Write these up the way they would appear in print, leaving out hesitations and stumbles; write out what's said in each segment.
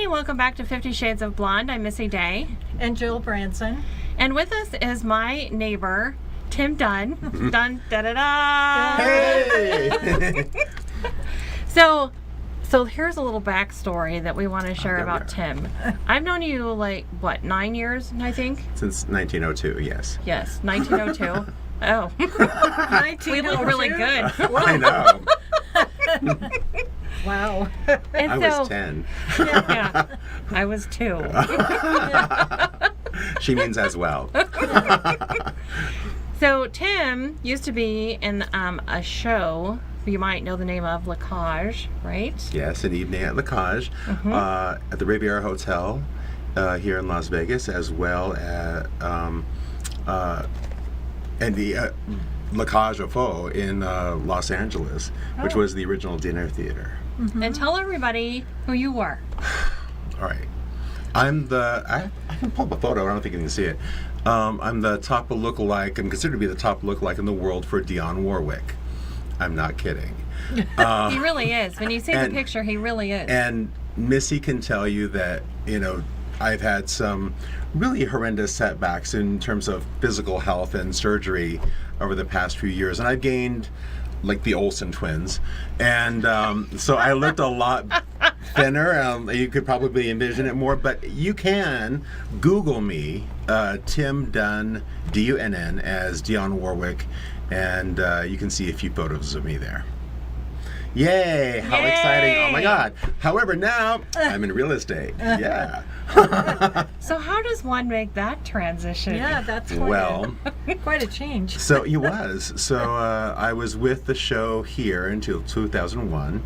and welcome back to 50 Shades of Blonde. I'm Missy Day. And Jill Branson. And with us is my neighbor, Tim Dunn. Dun, da, da, da. Hey! So here's a little backstory that we want to share about Tim. I've known you 9 years, I think? Since 1902, yes. Yes, 1902. Oh. We look really good. I know. Wow. And I was 10. Yeah, I was 2. She means as well. So Tim used to be in a show you might know the name of, La Cage, right? Yes, an evening at La Cage, at the Riviera Hotel here in Las Vegas, as well as and the La Cage au Faux in Los Angeles, which was the original dinner theater. And tell everybody who you were. All right. I can pull up a photo. I don't think you can see it. I'm the top lookalike. I'm considered to be the top lookalike in the world for Dionne Warwick. I'm not kidding. He really is. When you see the picture, he really is. And Missy can tell you that, I've had some really horrendous setbacks in terms of physical health and surgery over the past few years. And I've gained like the Olsen twins. And so I looked a lot thinner. You could probably envision it more, but you can Google me, Tim Dunn, D-U-N-N, as Dionne Warwick, and you can see a few photos of me there. Yay! How exciting! Oh my God! However, now I'm in real estate. Yeah. So how does one make that transition? Yeah, that's quite a change. So he was. So I was with the show here until 2001,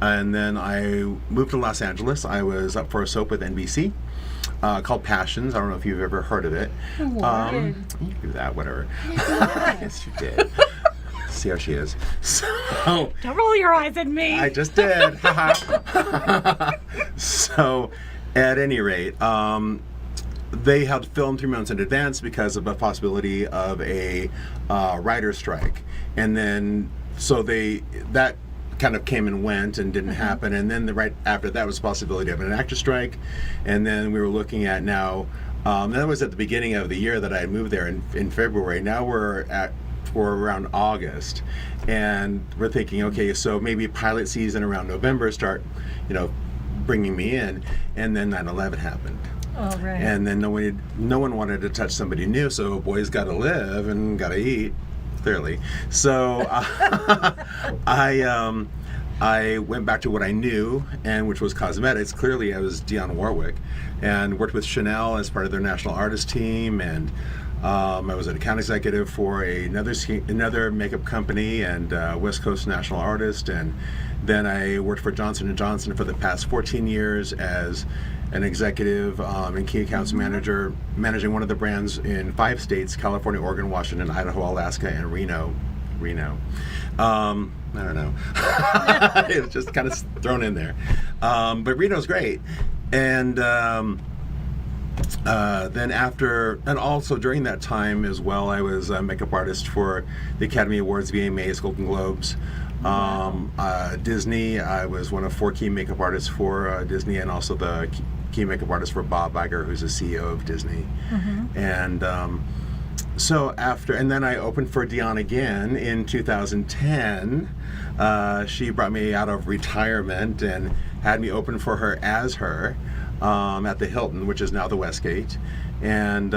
and then I moved to Los Angeles. I was up for a soap with NBC called Passions. I don't know if you've ever heard of it. You can do that, whatever. Yes, you did. See how she is. So don't roll your eyes at me. I just did. So, at any rate, they had filmed 3 months in advance because of a possibility of a writer's strike, and then that kind of came and went and didn't happen, and then right after that was a possibility of an actor's strike, and then we were looking at now. That was at the beginning of the year that I moved there in February. Now we're around August, and we're thinking, okay, so maybe pilot season around November start, bringing me in, and then 9/11 happened. Oh, right. And then no one wanted to touch somebody new, so boys got to live and got to eat, clearly. So I went back to what I knew, and which was cosmetics. Clearly, I was Dionne Warwick, and worked with Chanel as part of their national artist team, and I was an account executive for another makeup company and West Coast national artist, and then I worked for Johnson & Johnson for the past 14 years as an executive and key accounts manager, managing one of the brands in 5 states: California, Oregon, Washington, Idaho, Alaska, and Reno. I don't know. It was just kind of thrown in there. But Reno's great. And then after, and also during that time as well, I was a makeup artist for the Academy Awards, VMAs, Golden Globes. Disney, I was one of 4 key makeup artists for Disney, and also the key makeup artist for Bob Iger, who's the CEO of Disney. And so after, and then I opened for Dionne again in 2010. She brought me out of retirement and had me open for her as her at the Hilton, which is now the Westgate. And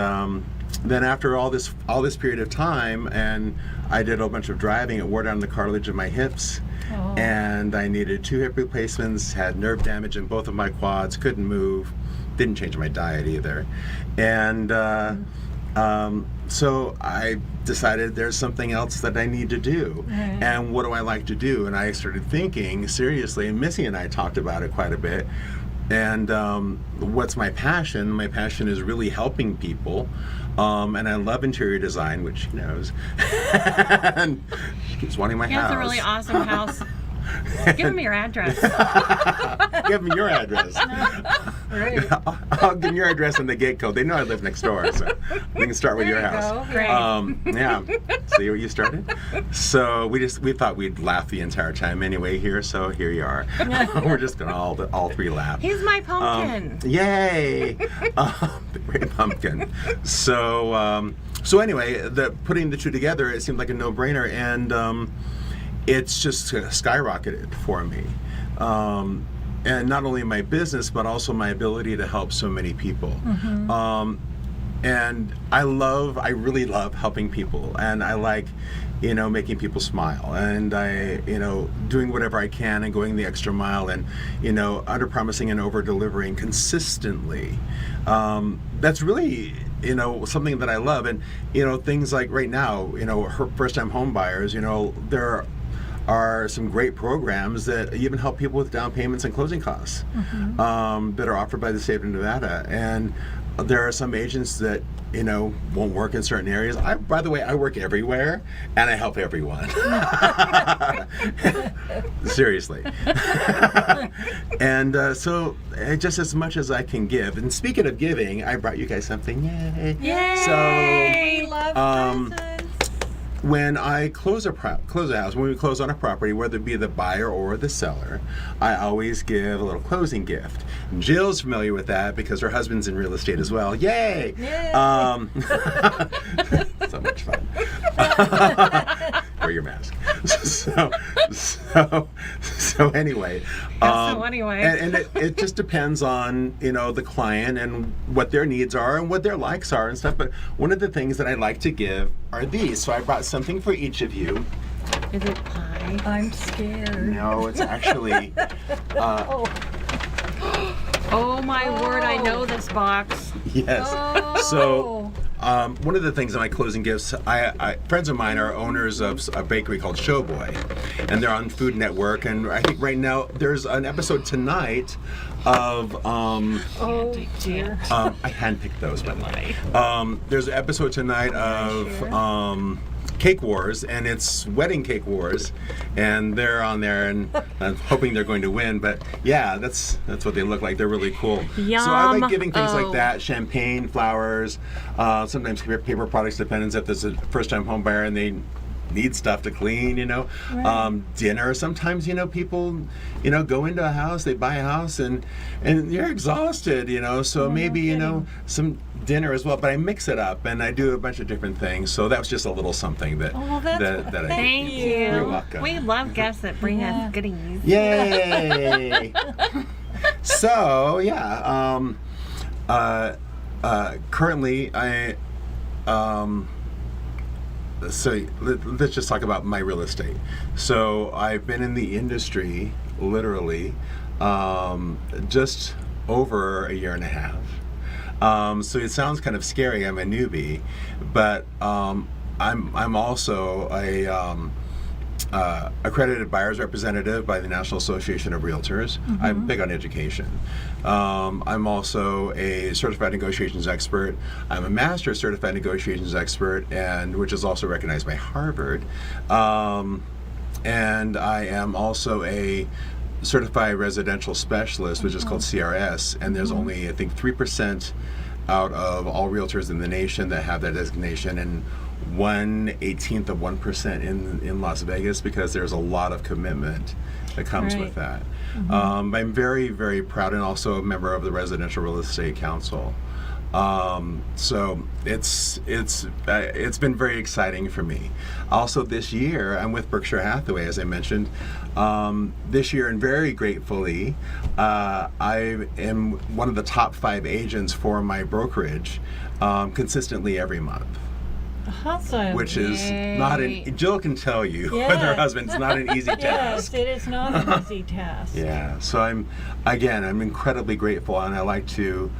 then after all this period of time, and I did a bunch of driving, it wore down the cartilage of my hips. And I needed 2 hip replacements, had nerve damage in both of my quads, couldn't move, didn't change my diet either. And so I decided there's something else that I need to do. And what do I like to do? And I started thinking seriously, and Missy and I talked about it quite a bit. And what's my passion? My passion is really helping people. And I love interior design, which she knows. And she keeps wanting my house. He has a really awesome house. Give him your address. Give him your address. Right. I'll give your address and the gate code. They know I live next door, so we can start with There your you house. go. Great. Yeah. See where you started? So we thought we'd laugh the entire time anyway here, so here you are. We're just gonna all three laugh. He's my pumpkin. Yay! The great pumpkin. So anyway, putting the two together, it seemed like a no-brainer, and it's just skyrocketed for me. And not only my business, but also my ability to help so many people. And I really love helping people, and I like, making people smile, and I, doing whatever I can and going the extra mile, and, under promising and over delivering consistently. That's really, something that I love. And, things like right now, her first-time home buyers, there are some great programs that even help people with down payments and closing costs that are offered by the state of Nevada. And there are some agents that won't work in certain areas. By the way, I work everywhere and I help everyone. Seriously. And so just as much as I can give. And speaking of giving, I brought you guys something. Yay! Yay! We love presents. When I close a house, when we close on a property, whether it be the buyer or the seller, I always give a little closing gift. Jill's familiar with that because her husband's in real estate as well. Yay! Yay! So much fun. Wear your mask. So anyway. And it just depends on, the client and what their needs are and what their likes are and stuff. But one of the things that I like to give are these. So I brought something for each of you. Is it pie? I'm scared. No, it's actually. Oh my word! I know this box. Yes. So one of the things in my closing gifts, friends of mine are owners of a bakery called Showboy, and they're on Food Network. And I think right now there's an episode tonight of. Oh dear. I handpicked those, by the way. There's an episode tonight of. Cake Wars, and it's Wedding Cake Wars, and they're on there, and I'm hoping they're going to win. But yeah, that's what they look like. They're really cool. Yum. So I like giving things like that: champagne, flowers, sometimes paper products, depends if there's a first-time home buyer and they need stuff to clean. Right. Dinner. Sometimes people go into a house, they buy a house, and you're exhausted. So maybe some dinner as well, but I mix it up and I do a bunch of different things. So that was just a little something that that I Thank you. You're welcome. We love gifts that bring us goodies. Yay! So yeah, currently I so let's just talk about my real estate. So I've been in the industry literally just over a year and a half. So it sounds kind of scary. I'm a newbie, but I'm also a accredited buyer's representative by the National Association of Realtors. I'm big on education. I'm also a certified negotiations expert. I'm a master certified negotiations expert, and which is also recognized by Harvard. And I am also a certified residential specialist, which is called CRS, and there's only, I think, 3% out of all realtors in the nation that have that designation, and 1/18 of 1% in Las Vegas, because there's a lot of commitment that comes with that. I'm very, very proud, and also a member of the Residential Real Estate Council. So it's been very exciting for me. Also this year, I'm with Berkshire Hathaway, as I mentioned. This year, and very gratefully, I am one of the top 5 agents for my brokerage consistently every month. Awesome. Which is not an, Jill can tell you, with her husband, it's not an easy task. Yes, it is not an easy task. Yeah, so I'm incredibly grateful, and I like to,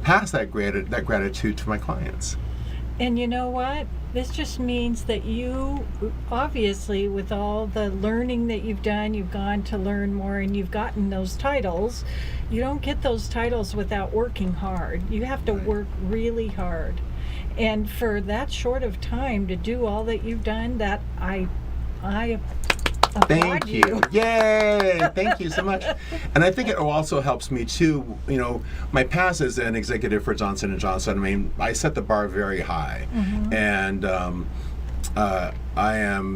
pass that gratitude to my clients. And you know what? This just means that you, obviously, with all the learning that you've done, you've gone to learn more and you've gotten those titles. You don't get those titles without working hard. You have to work really hard. And for that short of time to do all that you've done, that I Thank you. Yay! Thank you so much. And I think it also helps me too. You know, my past as an executive for Johnson & Johnson, I mean, I set the bar very high. And I have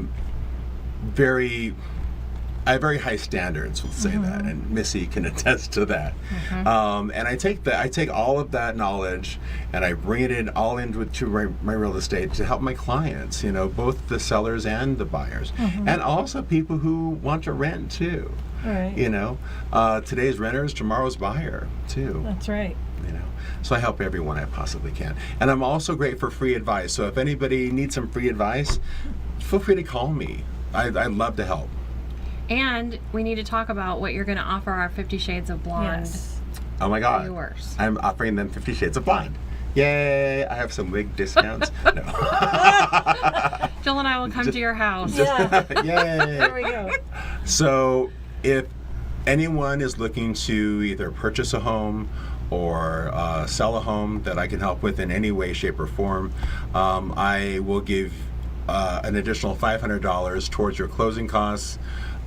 very high standards, let's say that, and Missy can attest to that. And I take all of that knowledge and I bring it all into my real estate to help my clients, you know, both the sellers and the buyers, and also people who want to rent too. Right. You know, today's renter is tomorrow's buyer too. That's right. You know, so I help everyone I possibly can, and I'm also great for free advice. So if anybody needs some free advice, feel free to call me. I'd love to help. And we need to talk about what you're going to offer our 50 Shades of Blonde Yes. Oh my God. viewers. I'm offering them 50 Shades of Blonde. Yay! I have some big discounts. No. Jill and I will come to your house. Yeah. Yay! There we go. So if anyone is looking to either purchase a home or sell a home that I can help with in any way, shape, or form, I will give an additional $500 towards your closing costs,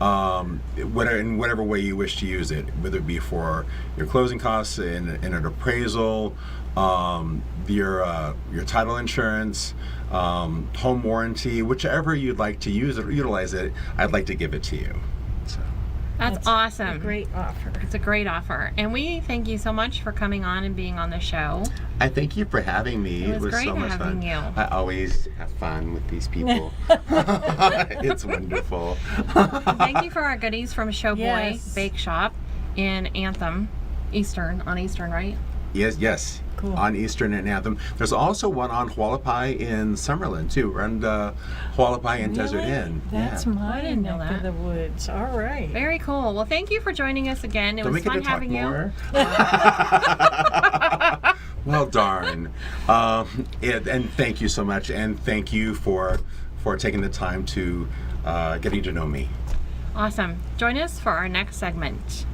in whatever way you wish to use it, whether it be for your closing costs in an appraisal, your title insurance, home warranty, whichever you'd like to utilize it, I'd like to give it to you. So. That's awesome. A great offer. It's a great offer. And we thank you so much for coming on and being on the show. I thank you for having me. It was great so much having fun. you. I always have fun with these people. It's wonderful. Thank you for our goodies from Showboy Yes. Bake Shop in Anthem, on Eastern, right? Yes. Cool. On Eastern and Anthem. There's also one on Hualapai in Summerlin too, around Hualapai and Desert Really? Inn. That's Yeah. my I didn't know neck of that. the woods. All right. Very cool. Well, thank you for joining us again. It Don't was we get fun to talk having you. more? Well, darn. And thank you so much, and thank you for taking the time to getting to know me. Awesome. Join us for our next segment.